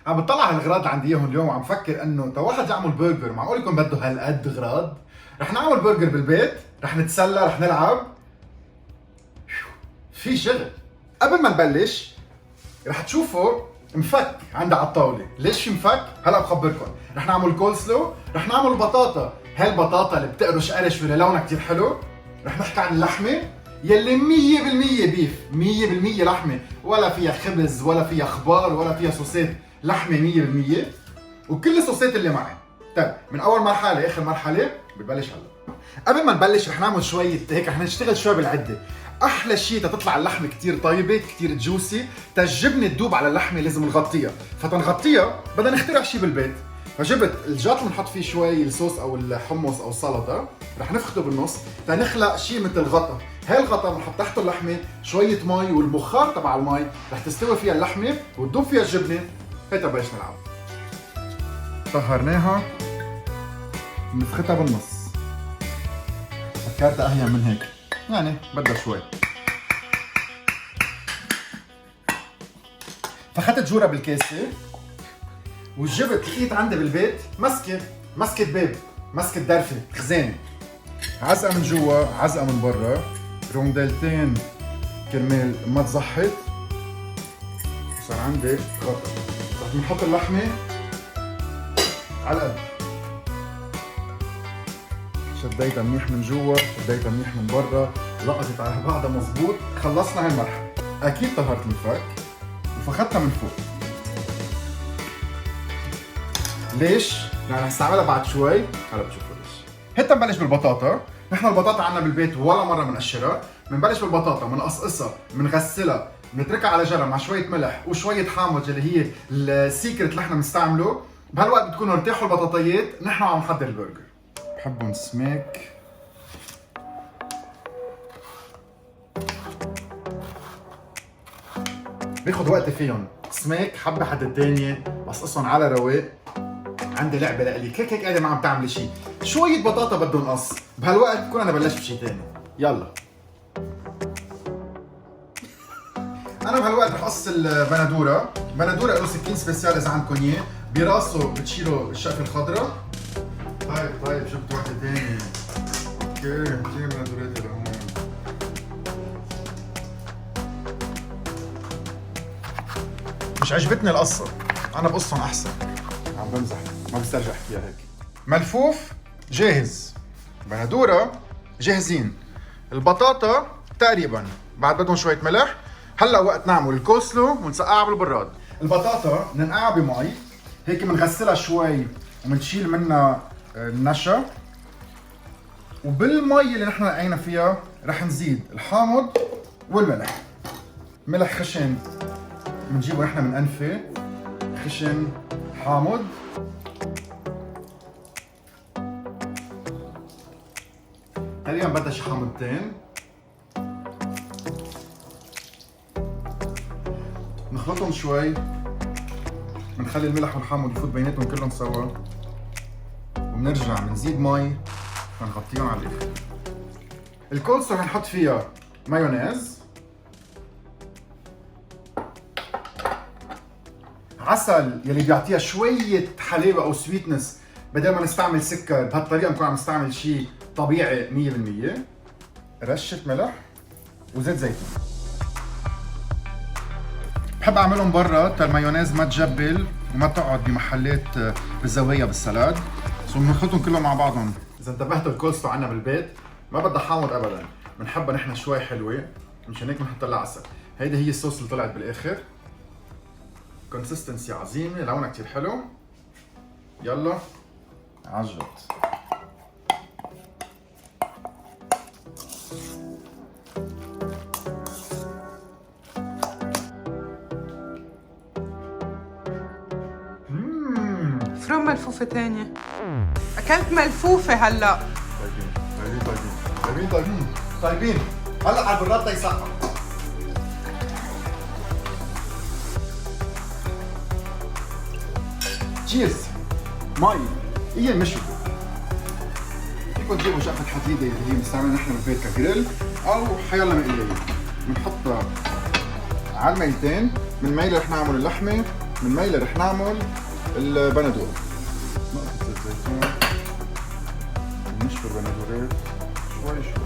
عم بطلع على الاغراض اللي عندي اياهم اليوم وعم فكر انه تو واحد يعمل برجر معقول يكون بده هالقد اغراض. رح نعمل برجر بالبيت، رح نتسلى، رح نلعب. في شغل. قبل ما نبلش رح تشوفوا مفك عندي على الطاوله. ليش في مفك؟ هلا بخبركم. رح نعمل كولسلو، رح نعمل بطاطا. هالبطاطا اللي بتقرش قرش ولا لونها كتير حلو. رح نحكي عن اللحمه يلي 100% بيف، 100% لحمه، ولا فيها خبز ولا فيها خبار ولا فيها صوصات، لحمه 100%. وكل الصوصات اللي معي. طيب من اول مرحله لاخر مرحله ببلش هلا. قبل ما نبلش رح نعمل شويه هيك، رح نشتغل شوي بالعده. احلى شيء تطلع اللحمه كتير طيبه، كتير جوسي، الجبنه تدوب على اللحمه لازم نغطيها، فتنغطيها بدنا نخترع شيء بالبيت. فجبت الجات اللي بنحط فيه شوي الصوص او الحمص او السلطه، رح نفخده بالنص تنخلق شيء مثل غطا. هاي الغطا بنحط تحته اللحمه، شويه مي والبخار تبع المي رح تستوي فيها اللحمه وتدوب فيها الجبنه. هيك بلش نلعب. طهرناها، بنفختها بالنص. فكرتها اهين من هيك، يعني بدها شوي. فاخذت جوره بالكاسه وجبت، لقيت عندي بالبيت مسكه باب، مسكه درفه خزانه، عزقه من جوا عزقه من برا، روندلتين كرمال ما تزحط. صار عندي غطا. رح نحط اللحمه على القد، شديتها منيح من جوا، شديتها منيح من برا، لقطت على بعضها مزبوط. خلصنا هالمرحله. اكيد طهرت المفك وفختها من فوق. ليش؟ لأن هستعملها بعد شوي، هلا بتشوفوا ليش. هيك نبلش بالبطاطا. نحن البطاطا عنا بالبيت ولا مرة بنقشرها. بنبلش بالبطاطا، بنقصقصها، بنغسلها، بنتركها على جنب مع شوية ملح وشوية حامض اللي هي السيكرت اللي احنا بنستعمله. بهالوقت بتكونوا ارتاحوا البطاطيات، نحن عم نحضر البرجر. بحبهم سميك. بياخد وقت فيهم، سميك حبة حد الثانية، بقصقصهم على رواق. عندي لعبة لإلي، هيك قاعدة ما عم تعملي شيء، شوية بطاطا بدهم قص، بهالوقت بكون أنا بلشت بشيء ثاني، يلا. أنا بهالوقت رح قص البندورة، البندورة له سكين سبيسيال إذا عندكم إياه، براسه بتشيلوا الشقفة الخضراء. طيب جبت واحدة ثانية. اوكي، جيب بندورتي لهون. مش عجبتني القصة، أنا بقصهم أحسن. عم بمزح، ما بسترجع احكيها هيك. ملفوف جاهز، بندورة جاهزين، البطاطا تقريبا بعد بدهم شوية ملح. هلا وقت نعمل الكوسلو ونسقعها بالبراد. البطاطا بننقعها بمي، هيك بنغسلها شوي وبنشيل منها النشا. وبالمي اللي نحن نقعينا فيها رح نزيد الحامض والملح. ملح خشن بنجيبه نحن من انفه، خشن حامض. تقريبا بدها شي حامضتين. نخلطهم شوي، بنخلي الملح والحامض يفوت بيناتهم كلهم سوا، وبنرجع بنزيد مي ونغطيهم على الاخر. الكولسلو رح نحط فيها مايونيز، عسل يلي بيعطيها شوية حلاوة أو سويتنس، بدل ما نستعمل سكر بهالطريقة بنكون عم نستعمل شيء طبيعي 100%. رشة ملح وزيت زيتون. بحب أعملهم برا تا المايونيز ما تجبل وما تقعد بمحلات بالزوايا بالسلاد، سو بنخلطهم كلهم مع بعضهم. إذا انتبهتوا الكولسلو عنا بالبيت ما بدها حامض أبدا، بنحبها نحن شوي حلوة، مشان هيك بنحط لها عسل. هيدي هي الصوص اللي طلعت بالآخر. كونسستنسي عظيمة، لونها كتير حلو. يلا عجبت. فروم ملفوفة تانية. أكلت ملفوفة هلا. طيبين. هلا على البراد يسقع. تشيرز. مي هي المشوي. فيكم تجيبوا شقفة حديدة اللي هي بنستعملها نحن بالبيت كجريل أو حيلا مقلية. بنحطها على الميتين، من ميلة رح نعمل اللحمة من ميلة رح نعمل البندور. نقطة الزيتون، نشفي البندورات شوي شوي.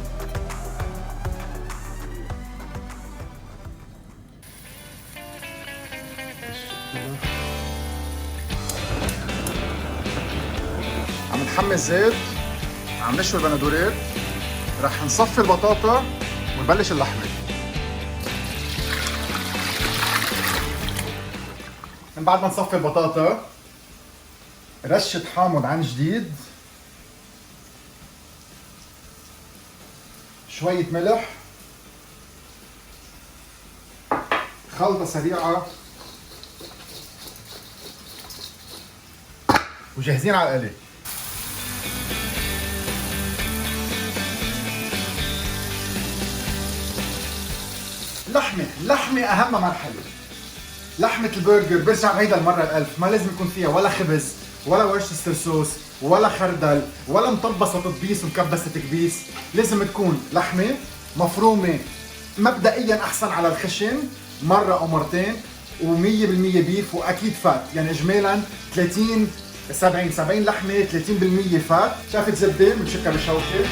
عم نحمي زيت، عم نشوي البندورات، رح نصفي البطاطا ونبلش اللحمة. من بعد ما نصفي البطاطا رشة حامض عن جديد، شوية ملح، خلطة سريعة، وجاهزين على القلي. لحمة أهم مرحلة. لحمة البرجر برجع بعيدها المرة الألف، ما لازم يكون فيها ولا خبز ولا ورشستر صوص ولا خردل ولا مطبسة تطبيس ومكبسة تكبيس. لازم تكون لحمة مفرومة مبدئيا أحسن على الخشن مرة أو مرتين، و100% بيف وأكيد فات، يعني إجمالا 30 70 لحمة 30% فات. شافت زبدة بنشكها بشوكة،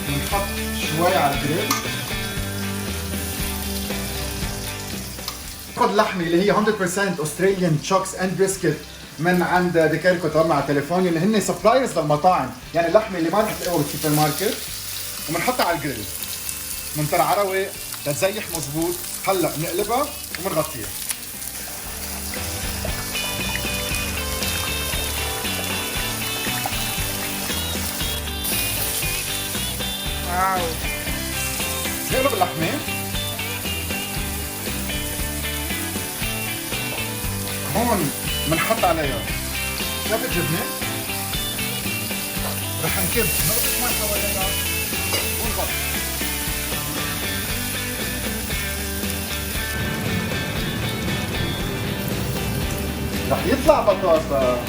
بنحط شوي على الجريل. باخذ لحمه اللي هي 100% استراليان تشوكس اند بريسكت من عند ديكيركو تبعنا على التليفون، يعني هن سبلايرز للمطاعم، يعني اللحمه اللي ما رح تلاقوها بالسوبر ماركت، وبنحطها على الجريل من عروه لتزيح مزبوط. هلا بنقلبها وبنغطيها. واو. نقلب اللحمه، هون بنحط عليها شوية جبنة، رح نكب نقطة مي حواليها ونغطي. رح يطلع بطاطا،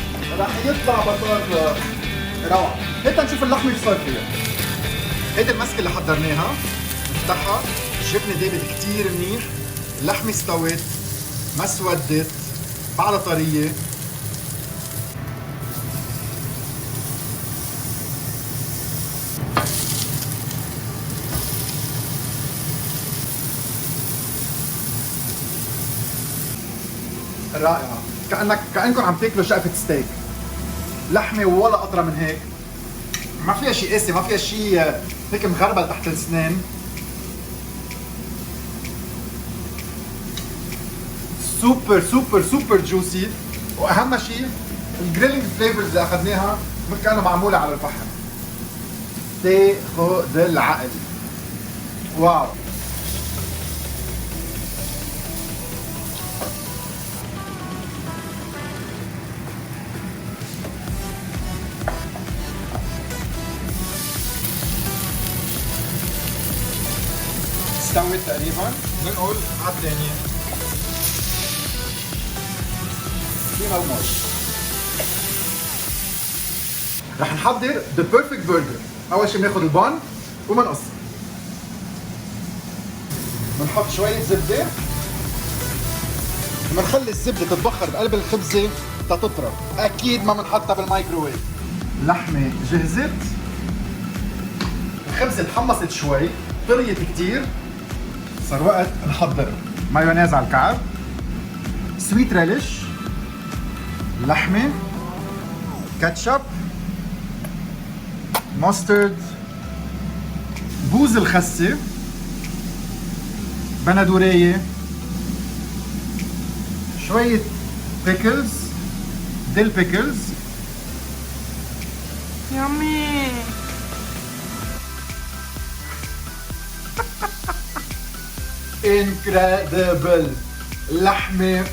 روعة. هيك نشوف اللحمة شو صار فيها. هيدي المسكة اللي حضرناها، نفتحها، الجبنة دابت كتير منيح، اللحمة استوت، ما سودت، بعدها طرية. رائعة، كأنكم عم تاكلوا شقفة ستيك. لحمة ولا قطرة من هيك، ما فيها شيء قاسي، ما فيها شيء هيك مغربل تحت الأسنان. سوبر جوسي، واهم شيء الجريلينج فليفرز اللي اخذناها مثل كانوا معموله على الفحم. تاخذ العقل. واو. استوت تقريبا، بنقول على الثانيه فينا المي. رح نحضر ذا بيرفكت برجر. اول شيء بناخذ البان وبنقص، بنحط شويه زبده، بنخلي الزبده تتبخر بقلب الخبزه تطرى. اكيد ما بنحطها بالمايكروويف. اللحمه جهزت، الخبزه تحمصت شوي، طريت كتير، صار وقت نحضر مايونيز على الكعب، سويت ريليش، لحمه، كاتشب، ماسترد، بوز الخسه، بندورية، شوية بيكلز، ديل بيكلز. يامي. انكريدبل. اللحمة،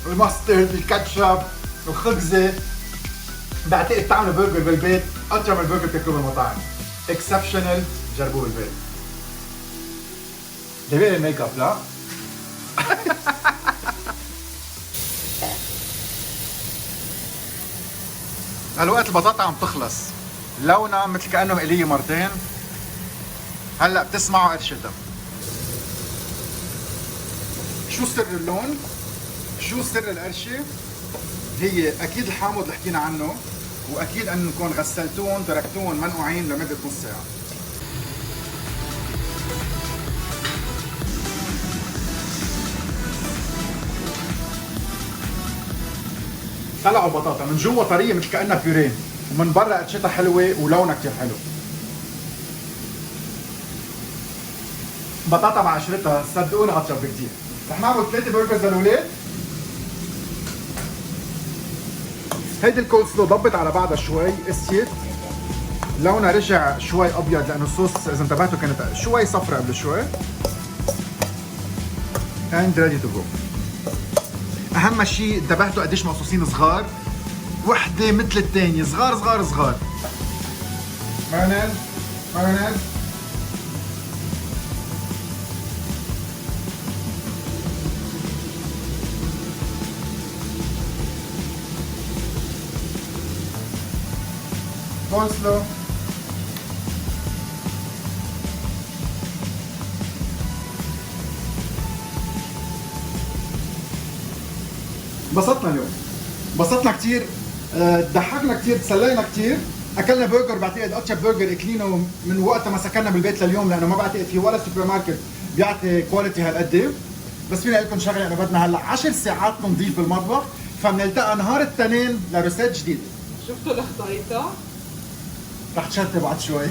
الماسترد، الكاتشب، الخبزة. بعتقد تعملوا برجر بالبيت أطيب من البرجر بتاكلوه بالمطاعم. اكسبشنال، جربوه بالبيت. جايبين الميك اب لا؟ هالوقت البطاطا عم تخلص، لونها مثل كأنه مقلية مرتين. هلا بتسمعوا قرش الدم. شو سر اللون؟ شو سر القرشه؟ هي اكيد الحامض اللي حكينا عنه، واكيد انكم غسلتون تركتون منقوعين لمده نص ساعه. طلعوا البطاطا من جوا طريه مثل كانها بيوريه، ومن برا قرشتها حلوه ولونها كثير حلو. بطاطا مع قشرتها صدقوني اطيب بكثير. رح نعمل 3 برجرز للاولاد. هيدي الكول سلو ضبت على بعضها شوي، قسيت لونها رجع شوي ابيض لانه الصوص اذا انتبهتوا كانت شوي صفرا قبل شوي. and ready to go. اهم شيء انتبهتوا قديش مقصوصين صغار، وحده مثل الثانيه، صغار صغار صغار. مايونيز مايونيز. كولسلو. انبسطنا اليوم، انبسطنا كثير، ضحكنا كثير، تسلينا كثير، اكلنا برجر بعتقد اطيب برجر اكلينه من وقت ما سكننا بالبيت لليوم، لانه ما بعتقد في ولا سوبر ماركت بيعطي كواليتي هالقد. بس فينا اقول لكم شغله، انه بدنا هلا 10 ساعات نضيف بالمطبخ، فبنلتقى نهار الاثنين لروسيت جديد. شفتوا الخريطة؟ رح تشتي بعد شوي.